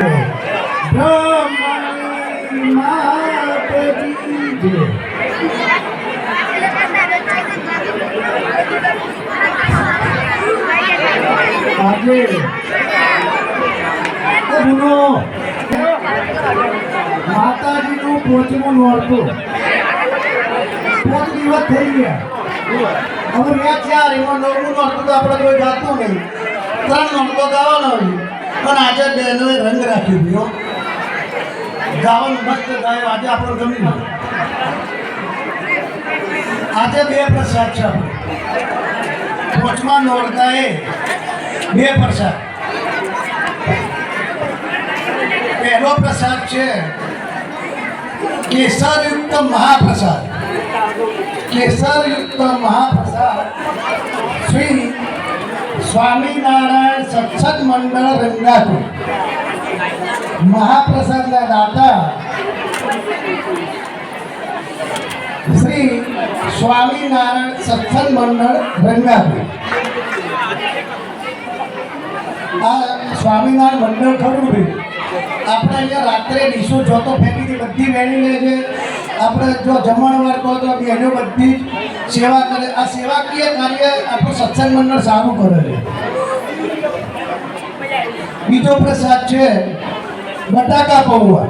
બ્રહ્મણી માતજી જય। આજે ગુનો માતાજીનું 5મું નોરતું 5 દિવસ થઈ ગયા। હવે મેં 4 એમાં 9મું નોરતું તો આપણે કોઈ ગાતું નહીં, 3 નોરતો ગાવાનો હોય, પણ આજે બહેનોએ રંગ રાખી દીધો, ગાવાનું મસ્ત ગાયો। આજે આપણો ગમ્યું। આજે 2 પ્રસાદ છે। 5મા નોરતાએ 2 પ્રસાદ। પહેલો પ્રસાદ છે કેસરયુક્ત મહાપ્રસાદ। કેસરયુક્ત મહાપ્રસાદ શ્રી સ્વામિનારાયણ સત્સંગ મંડળ રંગાપુર મહાપ્રસાદના દાતા શ્રી સ્વામિનારાયણ સત્સંગ મંડળ રંગાપુર। આ સ્વામિનારાયણ મંડળ ખરું ભાઈ, આપણે અહીંયા રાત્રે ડીશો જોતો ફેંકી બધી વેણી લે છે। આપણે જો જમણવાર કહો તો બહેનો બધી સેવા કરે। આ સેવાકીય કાર્ય આપણું સત્સંગ મંડળ સારું કરે છે। બીજો પ્રસાદ છે બટાકા પૌવા।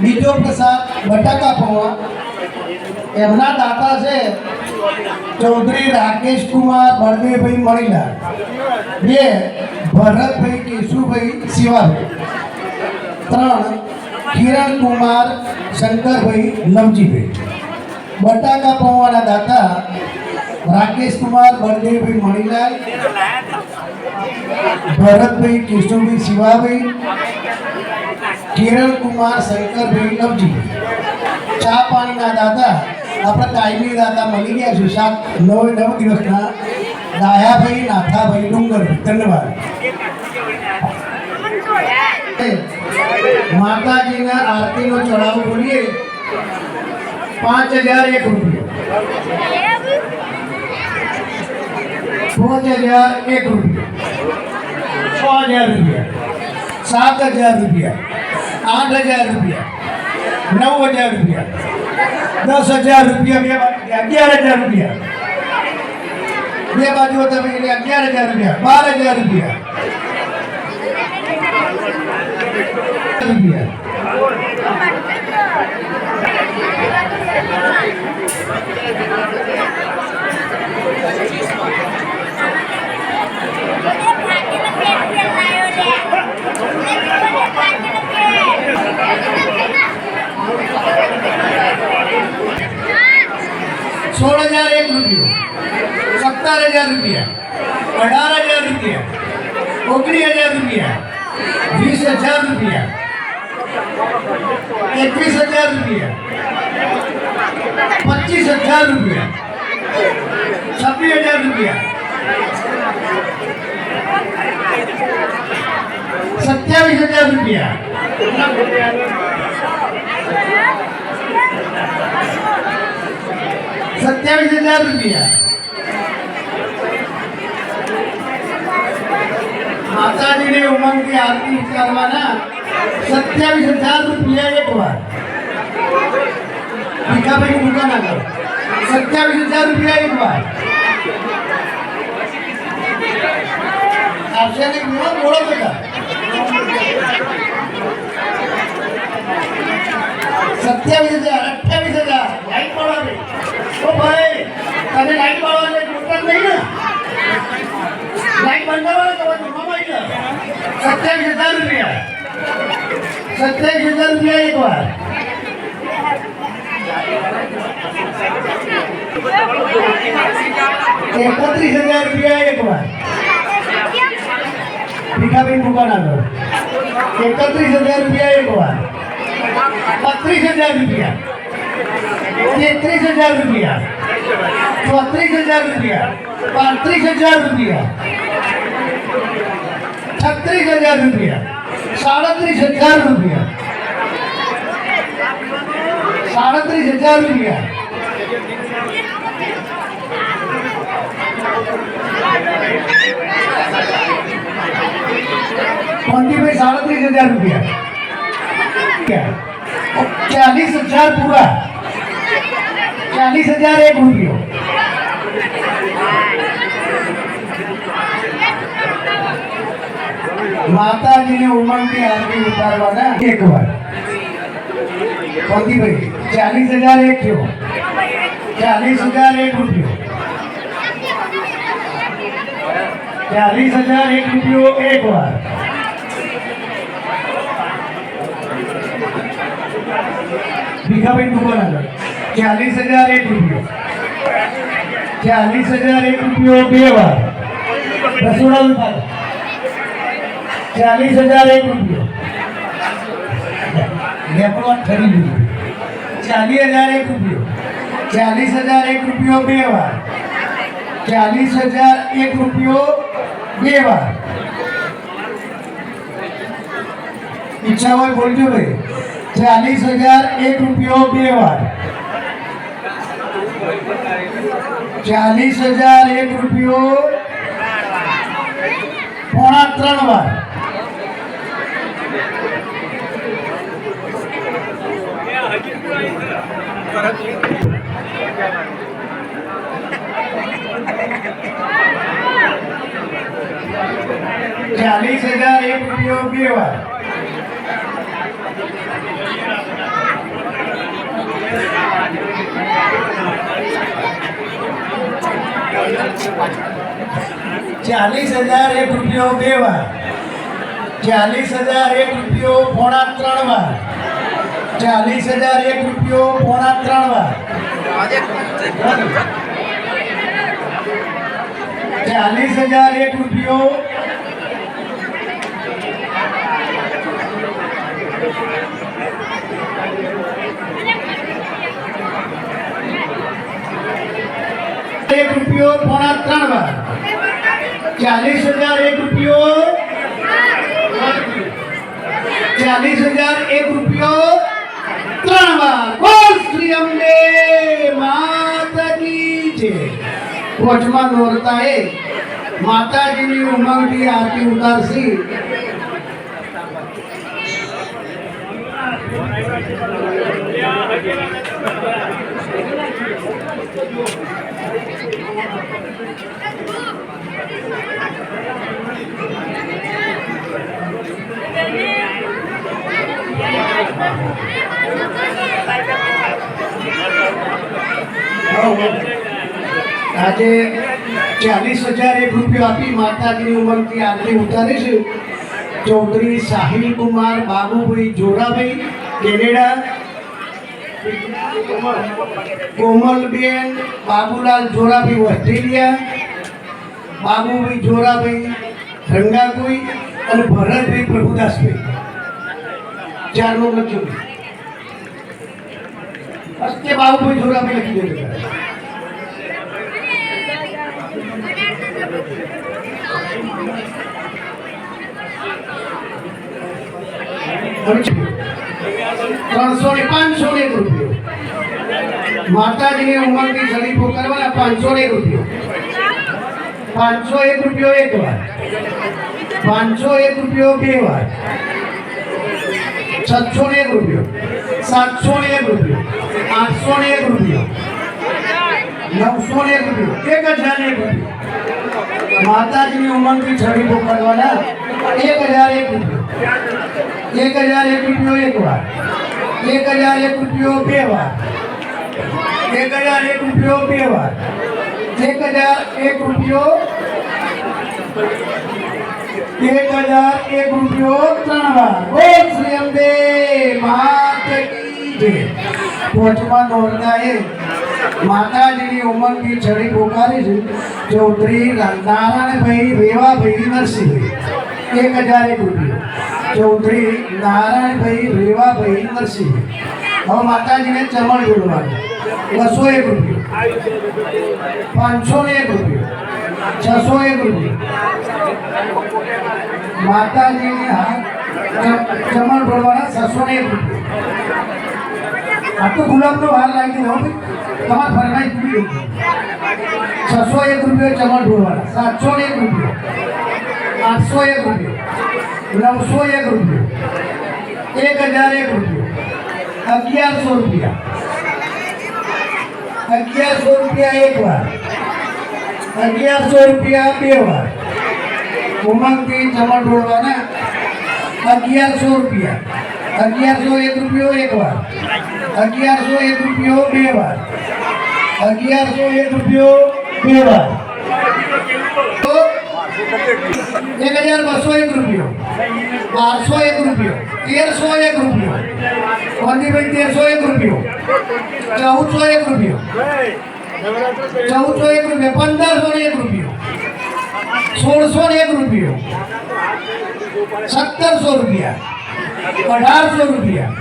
બીજો પ્રસાદ બટાકા પૌવા એમના દાતા છે ચૌધરી રાકેશ કુમાર બળદેવભાઈ મણીલાલ, 2 ભરતભાઈ કેશુભાઈ શિવાભાઈ, 3 કિરણ કુમાર શંકરભાઈ લવજીભાઈ। બટાકા પૌવાના દાતા રાકેશ કુમાર બળદેવભાઈ મણીલાલ, ભરતભાઈ કેશુભાઈ શિવાભાઈ, કિરણ કુમાર શંકરભાઈ લવજીભાઈ। ચા પાણીના દાતા આપણે કાયમી દાતા મળી ગયા છે 9 દિવસના દાયાભાઈ નાથાભાઈ ડુંગરભાઈ। ધન્યવાદ। માતાજીના આરતીનો ચડાવ બોલીએ 5001 રૂપિયા। 5001 રૂપિયા, 6000 રૂપિયા, 7000 રૂપિયા, 8000 રૂપિયા, 10000 રૂપિયા, 11000 રૂપિયા, 2 બાજુ તમે 11000 રૂપિયા, 12000 રૂપિયા, 16001 રૂપિયા, 17000 રૂપિયા, 18000 રૂપિયા, 19000 રૂપિયા, 20000 રૂપિયા, 21000 રૂપિયા, 25000 રૂપિયા, 26000 રૂપિયા, 27000 રૂપિયા, 27000 રૂપિયા। માતાજીને ઉમંગથી આરતી ઉતારવાના 27000 રૂપિયા એકવાર। ભીખાભાઈ દુકાન આગળ 27000 રૂપિયા એકવાર આપશે ને બોલો બેટા। 27000 28000 લાઈટ પાડવા ઓ ભાઈ, તને લાઈટ પાડવા દુકાન નહીં ને, લાઈટ બંધ કરવાનો તો જમવામાં આવી જાય। 27000 રૂપિયા, 27000 રૂપિયા એકવાર। 31000 રૂપિયા એકવાર। ભીખાભાઈ દુકાન આગળ 31000 રૂપિયા એકવાર। 32000 રૂપિયા, 33000 રૂપિયા, 34000 રૂપિયા, 35000 રૂપિયા, 36000 રૂપિયા, 37000 રૂપિયા, 37000 રૂપિયા, 37000 રૂપિયા, पंजी भाई 37,000 रुपया क्या 40,000 पूरा 40,000 एक रुपयो माता जी ने उमंग की आरती उतारवाना एक बार पंजी भाई 40,000 एक क्यों 40,000 एक रुपयो 40,000 एक रुपयो एक बार भीखा भाई दुकान आ 40,000 एक रुपयो 40,000 एक रुपयो बे बार रसोड़ा उठा 40,000 एक रुपयो लेपड़ो ठरी लीजिए 40,000 एक रुपयो 40,000 एक रुपयो बे बार 40,000 एक रुपयो बे बार इच्छा हो बोलજો भाई 40,000 एक रुपयो बे बार 40,000 एक रुपयो पौना 3 बार 40,000 एक रुपयो बे बार 40,000 एक रुपयो बे बार 40,000 एक रुपयो पौना 3 बार 40,000 एक रुपयो पौना 3 बार 40,000 एक रुपयो एक रुपयो पौना 3 बार 40,000 एक रुपयो 40,000 एक रुपयो 3 बार बोल श्री अम्बे माता की जय पोचमा नोरता है माता जी ने उमंग की आरती उतारसी आज 40,000 एक रुपयो आपी माता जी उमंग की आरती उतारी से चौधरी साहिल कुमार बाबूभाई जोराभाई केनेडा कोमलबेन बाबूलाल जोराभाई ऑस्ट्रेलिया बाबूभाई जोराभाई रंगाकोई और भरतभाई प्रभुदासभाई 4 लोग लख्यो अस्ते बाबूभाई जोराभाई लखी देते ₹300 500 एक रुपयो माता जी ने उमंग की शरीफो करवाना 500 एक रुपयो 500 एक रुपयो एक बार 500 एक रुपयो बे बार 700 एक रुपयो 700 एक रुपयो 800 एक रुपयो 900 एक रुपयो 1,000 एक रुपयो माता जी ने उमंग की शरीफो करवाना 1,000 एक रुपयो 1,000 एक रुपयो एक बार 1,000 एक रुपयो बे बार 1,000 एक रुपयो बे बार 1,000 एक रुपयो 1,000 एक रुपयो 3 बार बोल श्री अम्बे माता की जय पोचमा नोरता है माता जी की उमंग की छड़ी पुकारी से चौधरी नारायण भाई रेवा भाई नरसिंह 1,000 एक रुपयो चौधरी नारायण भाई रेवा भाई नरसिंह और माता जी ने चमड़ जोड़वा 200 एक रुपयो 500 एक रुपयो 600 एक रुपयो माता जी ने हाथ चमड़ जोड़वाना 600 एक रुपयो अब तो गुलाब तो हार लागी हो તમાર ફરમાઈશ પૂરી ગઈ 600 એક રૂપિયો ચમડ ઢોળવાના 700 એક રૂપિયો 800 એક રૂપિયો 901 રૂપિયો, 1001 રૂપિયો, 1100 રૂપિયા, 1100 રૂપિયા એક વાર, 1100 રૂપિયા બે વાર, ઉમંગથી જમા ઢોળવાના 1100 રૂપિયા, 1101 રૂપિયો એક વાર, 1101 રૂપિયો બે વાર, 1101 રૂપિયો બે વાર, 1201 રૂપિયો, 1201 રૂપિયો, 1301 રૂપિયો, કોંડીભાઈ 1301 રૂપિયો, 1401 રૂપિયો, 1401 રૂપિયો, 1501 રૂપિયો, 1601 રૂપિયો, 1700 રૂપિયા, 1800 રૂપિયા,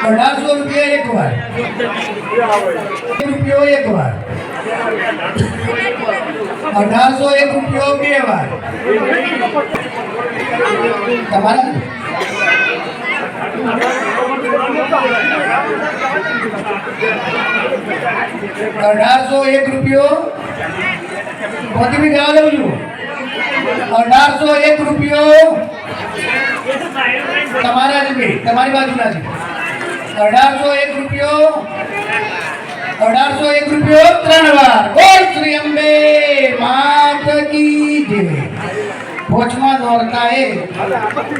1800 રૂપિયા એક વાર, રૂપિયો એક વાર, 1801 રૂપિયો બે વાર, તમારા 1801 રૂપિયો બધી જવા દઉં છું, 1801 રૂપિયો તમારા જ બે તમારી બાજુના છે, 1801 રૂપિયો, 1801 રૂપિયો ત્રણ વાર, બોલ શ્રી અંબે માત કી જય। ભોજમાં નોરતાએ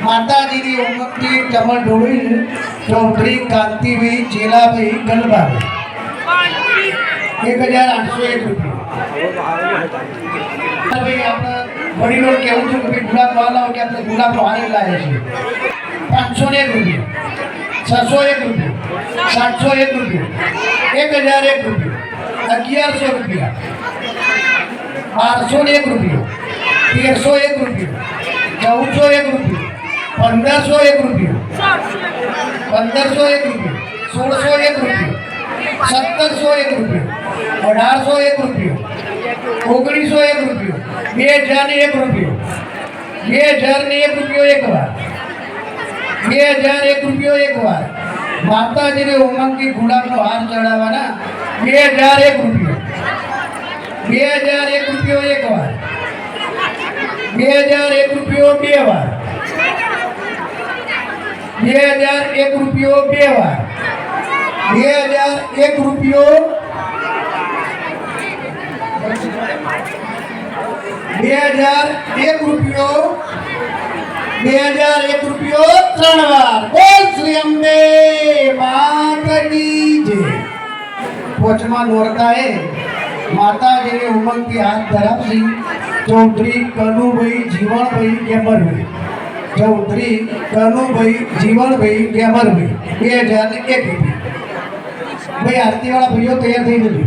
માતાજીની ઉમંગથી કમળ ઢોળી ચૌધરી કાંતિભાઈ ચેલાભાઈ ગલબાભાઈ 1801 રૂપિયો। ભાઈ આપણે વડીલો કેવું છું કે ગુલાબ વાલા કે આપણે ગુલાબ હારે લાવે છે, 501 રૂપિયો, 601 રૂપિયો, 701 રૂપિયો, 1001 રૂપિયો, 1100 રૂપિયા, 1201 રૂપિયો, 1301 રૂપિયો, 1401 રૂપિયો, 1501 રૂપિયો, 1501 રૂપિયો, 1601 રૂપિયો, 1701 રૂપિયો, 1801 રૂપિયો, 1901 રૂપિયો, 2001 રૂપિયો, 2001 રૂપિયો એક વાર, 2001 રૂપિયો એક વાર, માતાજીને ઉમંગથી ગુલાબનો હાર ચડાવવાના 2001 રૂપિયો, 2001 રૂપિયો એક વાર, 2001 રૂપિયો બે વાર, 2001 રૂપિયો બે વાર, 2001 રૂપિયો 2001 રૂપિયો, 2001 રૂપિયો ત્રણ વાર, બોલ શ્રી અંબે માત કી જય। પોચમાં નોરતાએ માતાજીની ઉમંગથી હાથ ધરાવશી ચૌધરી કનુભાઈ જીવણભાઈ ગેમરભાઈ, ચૌધરી કનુભાઈ જીવણભાઈ ગેમરભાઈ 2001 રૂપિયા। ભાઈ આરતીવાળા ભાઈઓ તૈયાર થઈ જજો।